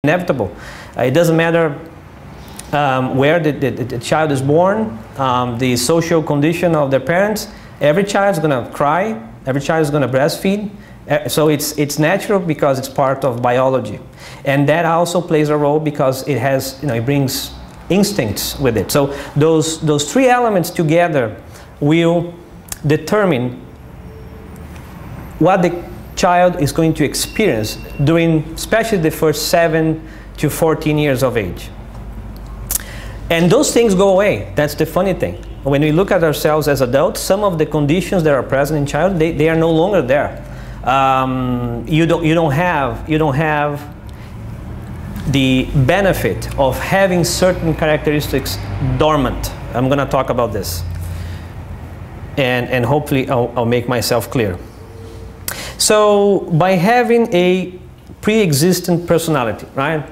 inevitable. It doesn't matter where the child is born, the social condition of their parents. Every child is going to cry. Every child is going to breastfeed. So it's natural because it's part of biology, and that also plays a role because it has, it brings instincts with it. So those three elements together will determine what the child is going to experience during especially the first 7 to 14 years of age. And those things go away. That's the funny thing. When we look at ourselves as adults, some of the conditions that are present in child, they are no longer there. You don't have the benefit of having certain characteristics dormant. I'm going to talk about this, and hopefully I'll make myself clear. So by having a pre-existent personality, right?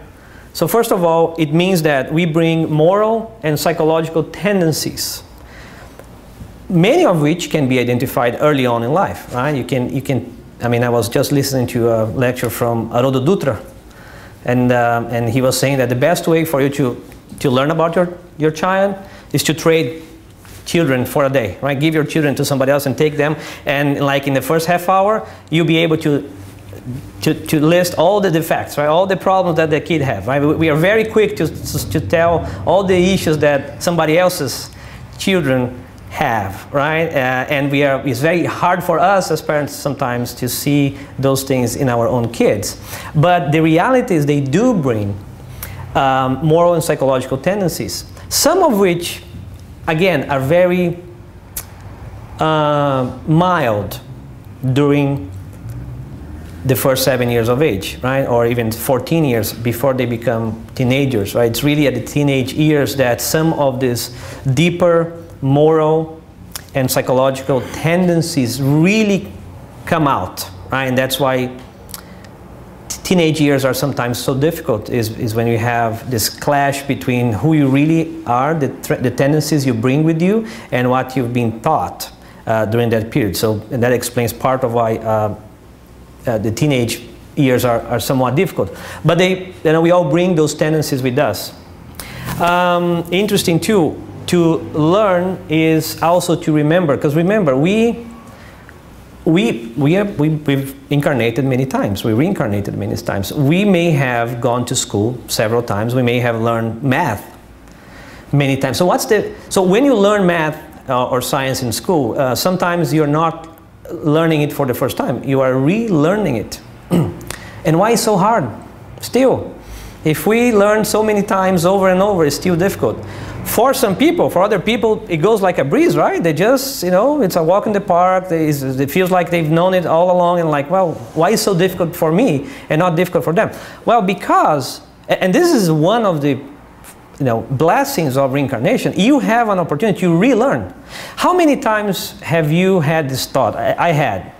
So first of all, it means that we bring moral and psychological tendencies, many of which can be identified early on in life, right? You can. I mean, I was just listening to a lecture from Haroldo Dutra, and he was saying that the best way for you to learn about your child is to trade children for a day, right? Give your children to somebody else and take them, and like in the first half hour, you'll be able to list all the defects, right? All the problems that the kid have, right? We are very quick to tell all the issues that somebody else's children have, right? And it's very hard for us as parents sometimes to see those things in our own kids. But the reality is they do bring moral and psychological tendencies, some of which, again, are very mild during the first 7 years of age, right? Or even 14 years before they become teenagers, right? It's really at the teenage years that some of these deeper moral and psychological tendencies really come out, right? And that's why teenage years are sometimes so difficult, is when you have this clash between who you really are, the tendencies you bring with you, and what you've been taught during that period. So and that explains part of why the teenage years are somewhat difficult. But we all bring those tendencies with us. Interesting too, to learn is also to remember, because remember, we've incarnated many times. We reincarnated many times. We may have gone to school several times. We may have learned math many times. So when you learn math or science in school, sometimes you're not learning it for the first time. You are relearning it. And why is so hard? Still, if we learn so many times over and over, it's still difficult. For some people, for other people, it goes like a breeze, right? They just, it's a walk in the park. It feels like they've known it all along, and like, well, why is it so difficult for me and not difficult for them? Well, because, and this is one of the blessings of reincarnation, you have an opportunity to relearn. How many times have you had this thought? I had.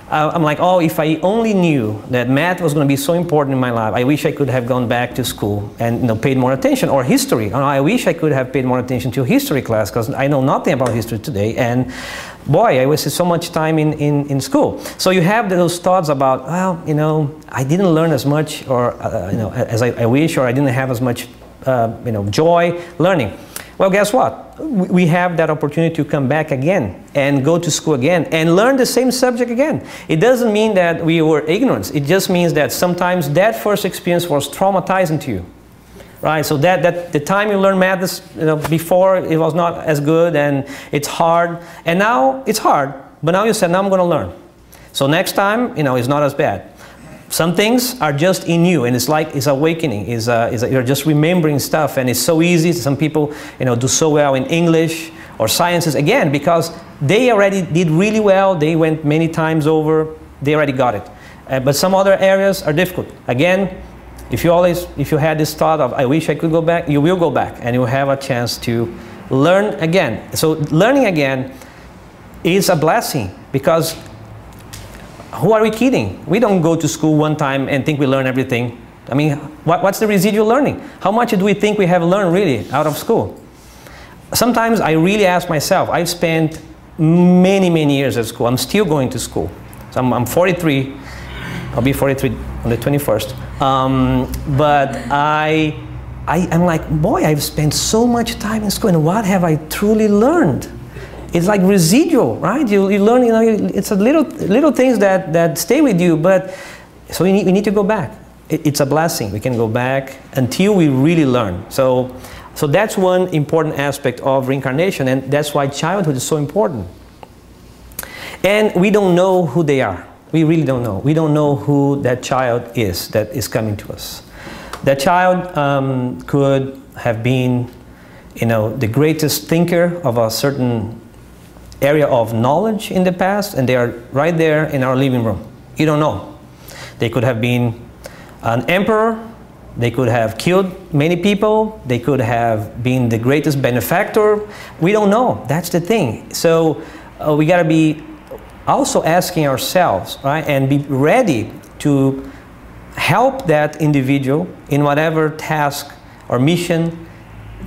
I'm like, oh, if I only knew that math was going to be so important in my life, I wish I could have gone back to school and paid more attention. Or history. I wish I could have paid more attention to history class, because I know nothing about history today. And boy, I wasted so much time in school. So you have those thoughts about, well, I didn't learn as much, or as I wish, or I didn't have as much joy learning. Well, guess what? We have that opportunity to come back again and go to school again and learn the same subject again. It doesn't mean that we were ignorant. It just means that sometimes that first experience was traumatizing to you, right? So that the time you learned math, before it was not as good and it's hard, and now it's hard. But now you said, now I'm going to learn. So next time, it's not as bad. Some things are just in you, and it's like it's awakening. You're just remembering stuff, and it's so easy. Some people, do so well in English or sciences, again, because they already did really well. They went many times over. They already got it. But some other areas are difficult. Again, if you had this thought of, I wish I could go back, you will go back, and you'll have a chance to learn again. So learning again is a blessing, because who are we kidding? We don't go to school one time and think we learn everything. I mean, what's the residual learning? How much do we think we have learned really out of school? Sometimes I really ask myself, I've spent many, many years at school. I'm still going to school. So I'm 43. I'll be 43 on the 21st. But I'm like, boy, I've spent so much time in school, and what have I truly learned? It's like residual, right? You learn, you know, it's a little things that stay with you, but so we need to go back. It's a blessing. We can go back until we really learn. So that's one important aspect of reincarnation, and that's why childhood is so important. And we don't know who they are. We really don't know. We don't know who that child is that is coming to us. That child could have been, you know, the greatest thinker of a certain area of knowledge in the past, and they are right there in our living room. You don't know. They could have been an emperor. They could have killed many people. They could have been the greatest benefactor. We don't know. That's the thing. So we got to be also asking ourselves, right, and be ready to help that individual in whatever task or mission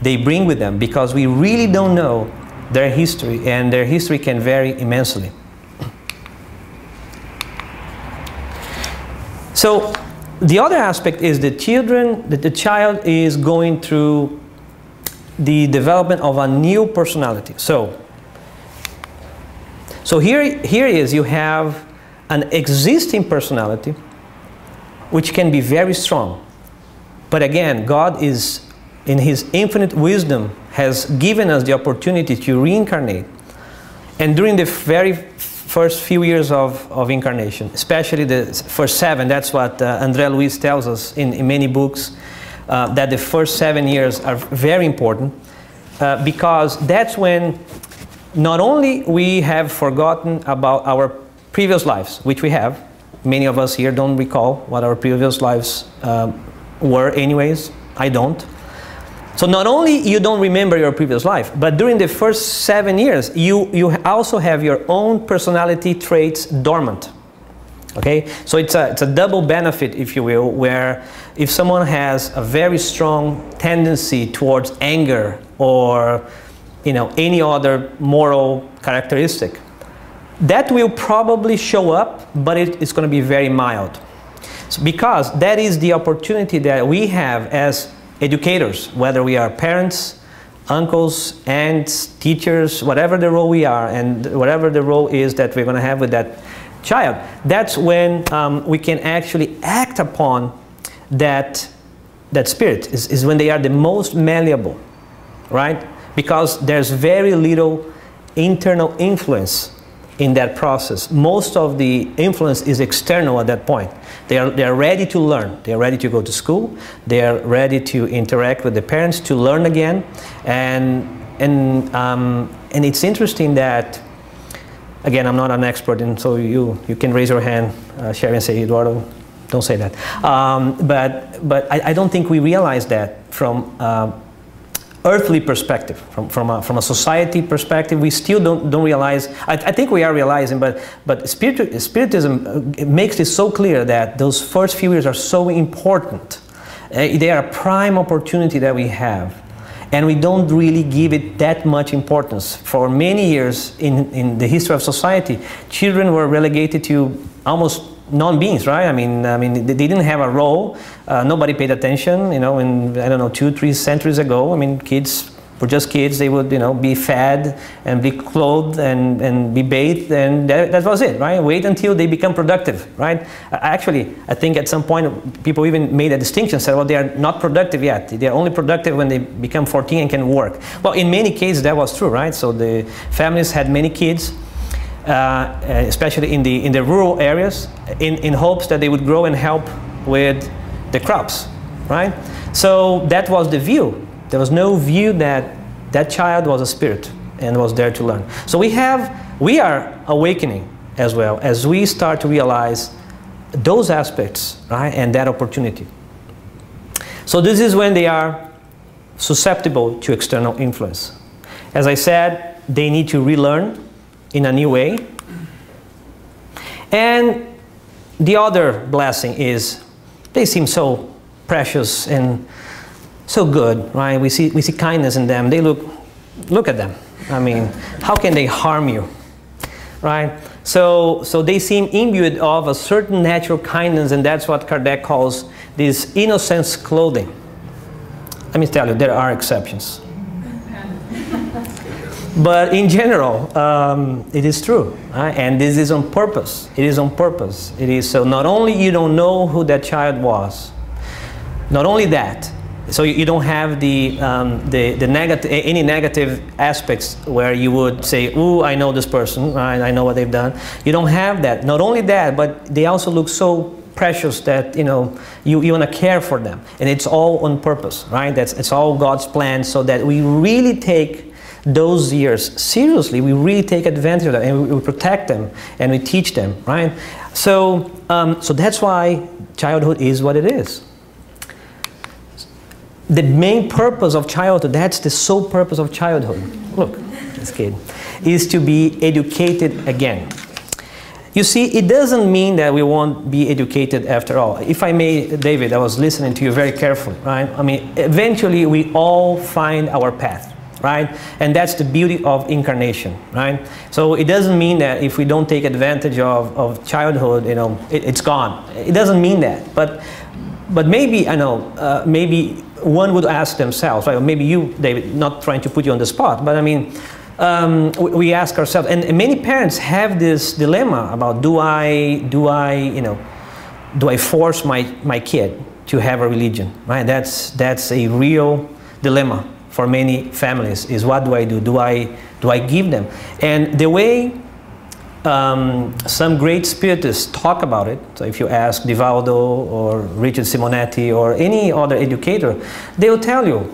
they bring with them, because we really don't know their history, and their history can vary immensely. So the other aspect is the child is going through the development of a new personality. So here is, you have an existing personality which can be very strong. But again, God is, in His infinite wisdom, has given us the opportunity to reincarnate. And during the very first few years of incarnation, especially the first 7, that's what André Luiz tells us in many books, that the first 7 years are very important, because that's when not only we have forgotten about our previous lives, which we have. Many of us here don't recall what our previous lives were anyways. I don't. So not only you don't remember your previous life, but during the first 7 years, you also have your own personality traits dormant. Okay? So it's a double benefit, if you will, where if someone has a very strong tendency towards anger or, you know, any other moral characteristic, that will probably show up, but it's going to be very mild. So because that is the opportunity that we have as educators, whether we are parents, uncles, aunts, teachers, whatever the role we are, and whatever the role is that we're going to have with that child, that's when we can actually act upon that spirit, is when they are the most malleable, right? Because there's very little internal influence in that process. Most of the influence is external at that point. They are ready to learn. They are ready to go to school. They are ready to interact with the parents, to learn again. And it's interesting that, again, I'm not an expert, and so you can raise your hand, Sherry, and say, Eduardo, don't say that. But I don't think we realize that from earthly perspective, from a society perspective. We still don't realize. I think we are realizing, but Spiritism makes it so clear that those first few years are so important. They are a prime opportunity that we have, and we don't really give it that much importance. For many years in the history of society, children were relegated to almost non-beings, right? I mean, they didn't have a role. Nobody paid attention, you know, in, I don't know, 2-3 centuries ago. I mean, kids were just kids. They would, you know, be fed and be clothed and be bathed, and that was it, right? Wait until they become productive, right? Actually, I think at some point people even made a distinction, said, well, they are not productive yet. They're only productive when they become 14 and can work. Well, in many cases that was true, right? So the families had many kids, especially in the rural areas, in hopes that they would grow and help with the crops, right? So that was the view. There was no view that that child was a spirit and was there to learn. So we are awakening as well as we start to realize those aspects, right, and that opportunity. So this is when they are susceptible to external influence. As I said, they need to relearn in a new way. And the other blessing is they seem so precious and so good, right? We see kindness in them. They look at them. I mean, how can they harm you, right? So they seem imbued of a certain natural kindness, and that's what Kardec calls this innocence clothing. Let me tell you, there are exceptions. But in general, it is true, right? And this is on purpose. It is on purpose. It is so not only you don't know who that child was, not only that, so you don't have the negative, any negative aspects where you would say, "Ooh, I know this person, right? I know what they've done." You don't have that. Not only that, but they also look so precious that you want to care for them, and it's all on purpose, right? It's all God's plan, so that we really take those years seriously. We really take advantage of them, and we protect them, and we teach them, right? So so that's why childhood is what it is. The main purpose of childhood, that's the sole purpose of childhood. Look, this kid, is to be educated again. You see, it doesn't mean that we won't be educated after all. If I may, David, I was listening to you very carefully, right? I mean, eventually we all find our path, right? And that's the beauty of incarnation, right? So it doesn't mean that if we don't take advantage of childhood, it's gone. It doesn't mean that. But maybe, maybe one would ask themselves, right? Or maybe you, David, not trying to put you on the spot, but I mean, we ask ourselves, and many parents have this dilemma about do I force my kid to have a religion, right? That's a real dilemma for many families. Is what do I do? Do I give them? And the way some great spiritists talk about it, so if you ask Divaldo or Richard Simonetti or any other educator, they will tell you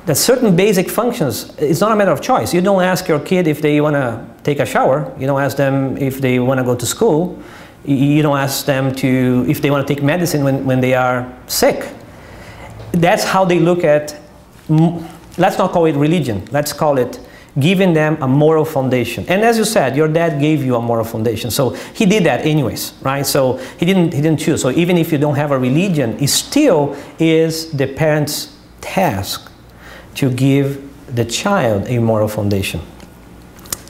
that certain basic functions, it's not a matter of choice. You don't ask your kid if they want to take a shower. You don't ask them if they want to go to school. You don't ask them if they want to take medicine when they are sick. That's how they look at, let's not call it religion, let's call it giving them a moral foundation. And as you said, your dad gave you a moral foundation, so he did that anyways, right? So he didn't choose. So even if you don't have a religion, it still is the parent's task to give the child a moral foundation.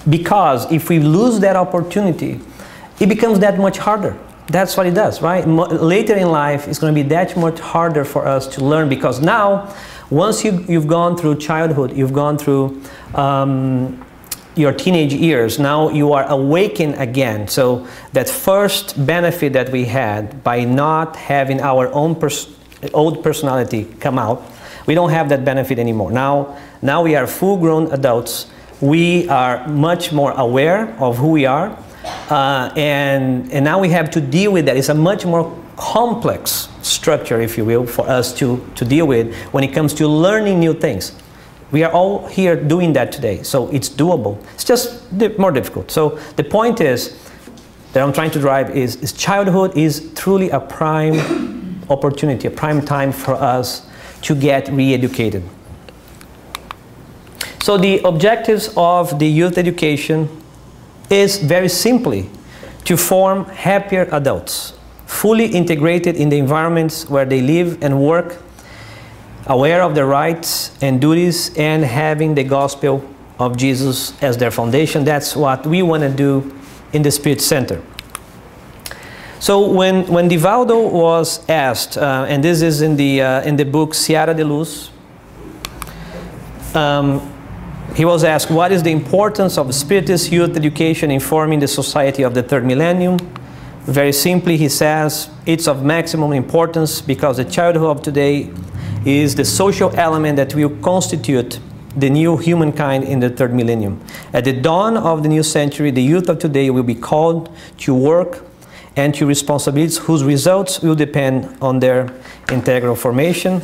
Because if we lose that opportunity, it becomes that much harder. That's what it does, right? Later in life, it's going to be that much harder for us to learn, because now, once you've gone through childhood, you've gone through your teenage years, now you are awakened again. So that first benefit that we had by not having our own old personality come out, we don't have that benefit anymore. Now we are full-grown adults. We are much more aware of who we are, and now we have to deal with that. It's a much more complex structure, if you will, for us to deal with when it comes to learning new things. We are all here doing that today, so it's doable. It's just more difficult. So the point is that I'm trying to drive is childhood is truly a prime opportunity, a prime time for us to get re-educated. So the objectives of the youth education is very simply to form happier adults, fully integrated in the environments where they live and work, aware of their rights and duties, and having the gospel of Jesus as their foundation. That's what we want to do in the Spirit Center. So when Divaldo was asked, and this is in the book Seara de Luz, he was asked, what is the importance of Spiritist youth education in forming the society of the third millennium? Very simply, he says, it's of maximum importance because the childhood of today is the social element that will constitute the new humankind in the third millennium. At the dawn of the new century, the youth of today will be called to work and to responsibilities whose results will depend on their integral formation.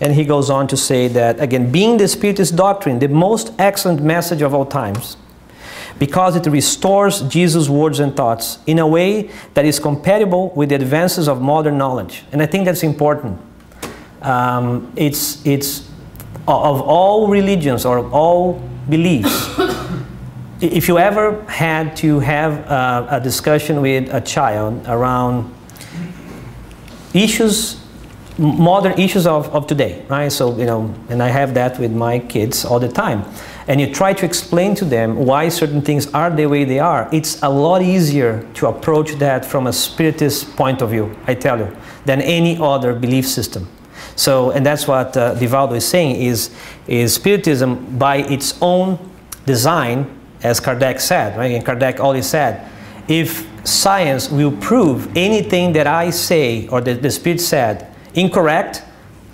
And he goes on to say that, again, being the Spiritist doctrine, the most excellent message of all times, because it restores Jesus' words and thoughts in a way that is compatible with the advances of modern knowledge. And I think that's important. It's of all religions or of all beliefs, if you ever had to have a discussion with a child around issues, modern issues of today, right? So, and I have that with my kids all the time. and you try to explain to them why certain things are the way they are, it's a lot easier to approach that from a Spiritist point of view, I tell you, than any other belief system. So, and that's what Divaldo is saying, is Spiritism by its own design, as Kardec said, right? And Kardec always said, if science will prove anything that I say or that the Spirit said incorrect,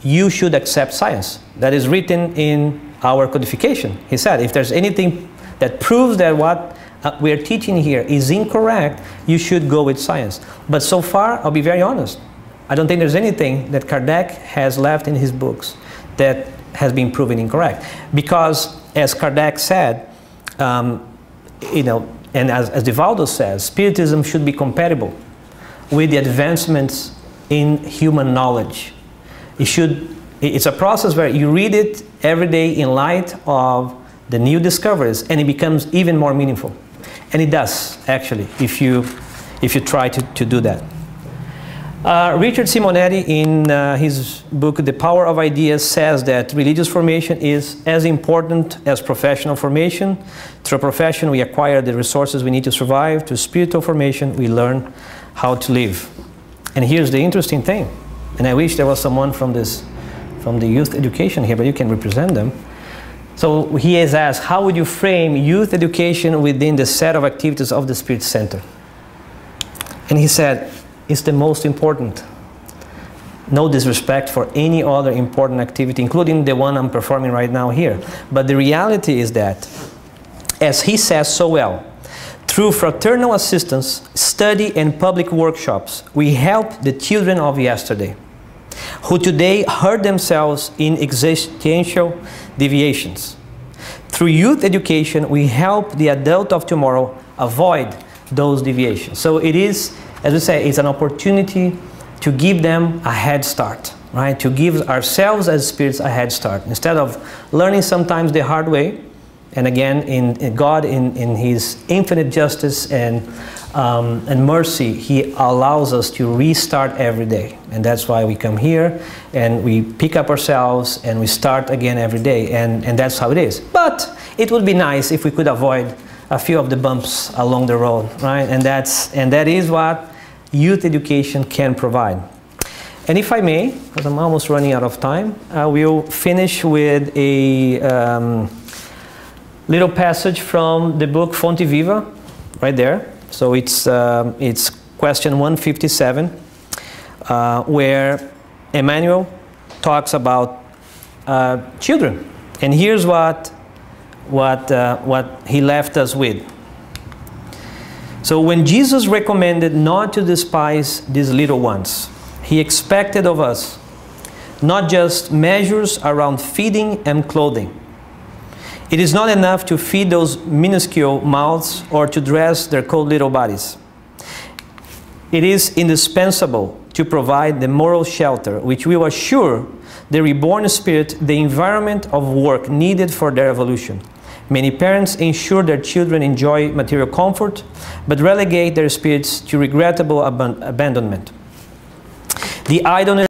you should accept science. That is written in our codification. He said, if there's anything that proves that what we're teaching here is incorrect, you should go with science. But so far, I'll be very honest, I don't think there's anything that Kardec has left in his books that has been proven incorrect. Because, as Kardec said, you know, and as Divaldo says, Spiritism should be compatible with the advancements in human knowledge. It's a process where you read it every day in light of the new discoveries, and it becomes even more meaningful. And it does, actually, if you try to do that. Richard Simonetti, in his book The Power of Ideas, says that religious formation is as important as professional formation. Through a profession, we acquire the resources we need to survive. Through spiritual formation, we learn how to live. And here's the interesting thing, and I wish there was someone from the youth education here, but you can represent them. So he has asked, how would you frame youth education within the set of activities of the Spirit Center? And he said, it's the most important. No disrespect for any other important activity, including the one I'm performing right now here. But the reality is that, as he says so well, through fraternal assistance, study, and public workshops, we help the children of yesterday, who today hurt themselves in existential deviations. Through youth education, we help the adult of tomorrow avoid those deviations. So it is, as we say, it's an opportunity to give them a head start, right? To give ourselves as spirits a head start. Instead of learning sometimes the hard way, and again, in God, in His infinite justice and mercy, He allows us to restart every day. And that's why we come here, and we pick up ourselves, and we start again every day. And that's how it is. But it would be nice if we could avoid a few of the bumps along the road, right? And that is what youth education can provide. And if I may, because I'm almost running out of time, I will finish with a little passage from the book Fonte Viva, right there. So it's question 157, where Emmanuel talks about children. And here's what he left us with. So when Jesus recommended not to despise these little ones, He expected of us not just measures around feeding and clothing. It is not enough to feed those minuscule mouths or to dress their cold little bodies. It is indispensable to provide the moral shelter which will assure the reborn spirit the environment of work needed for their evolution. Many parents ensure their children enjoy material comfort, but relegate their spirits to regrettable abandonment. The idleness